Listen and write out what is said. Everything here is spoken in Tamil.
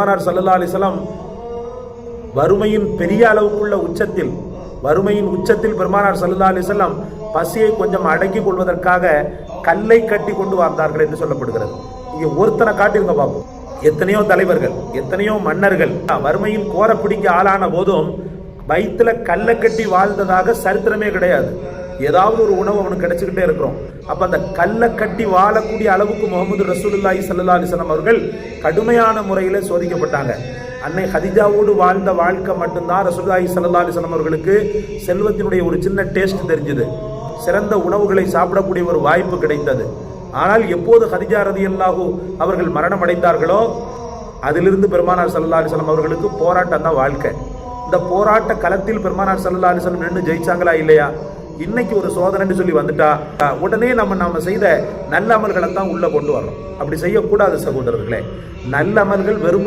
பெருமானார் ஸல்லல்லாஹு அலைஹி வஸல்லம் வறுமையின் பெரிய அளவுக்குள்ள வறுமையின் உச்சத்தில் பெருமானார் ஸல்லல்லாஹு அலைஹி வஸல்லம் பசியை கொஞ்சம் அடக்கிக் கொள்வதற்காக கல்லை கட்டி கொண்டு வந்தார்கள் என்று சொல்லப்படுகிறது. இங்க ஒருத்தனை காட்டிருங்க பார்ப்போம். எத்தனையோ தலைவர்கள், எத்தனையோ மன்னர்கள் வறுமையின் கோர பிடிக்க ஆளான போதும் வயிற்றுல கல்லை கட்டி வாழ்ந்ததாக சரித்திரமே கிடையாது. ஏதாவது ஒரு உணவு அவனுக்கு கிடைச்சிக்கிட்டே இருக்கிறோம். அப்ப அந்த கல்லை கட்டி வாழக்கூடிய அளவுக்கு முகமது ரசூலுல்லாஹி ஸல்லல்லாஹு அலைஹி வஸல்லம் அவர்கள் கடுமையான முறையில் சோதிக்கப்பட்டாங்க. அன்னை ஹதிஜாவோடு வாழ்ந்த வாழ்க்கை மட்டும்தான் ரசூலுல்லாஹி ஸல்லல்லாஹு அலைஹி வஸல்லம் அவர்களுக்கு செல்வத்தினுடைய ஒரு சின்ன டேஸ்ட் தெரிஞ்சது, சிறந்த உணவுகளை சாப்பிடக்கூடிய ஒரு வாய்ப்பு கிடைத்தது. ஆனால் எப்போது ஹதிஜா ரலியல்லாஹு அவர்கள் மரணம் அடைந்தார்களோ அதிலிருந்து பெருமானார் ஸல்லல்லாஹு அலைஹி வஸல்லம் அவர்களுக்கு போராட்டம் தான் வாழ்க்கை. இந்த போராட்ட களத்தில் பெருமானார் ஸல்லல்லாஹு அலைஹி வஸல்லம் நின்று ஜெயிச்சாங்களா இல்லையா? இன்னைக்கு ஒரு சோதனைன்னு சொல்லி வந்துட்டா உடனே நம்ம செய்த நல்ல அமல்களை தான் உள்ள கொண்டு வரணும். அப்படி செய்யக்கூடாது சகோதரர்களே. நல்ல அமல்கள் வெறும்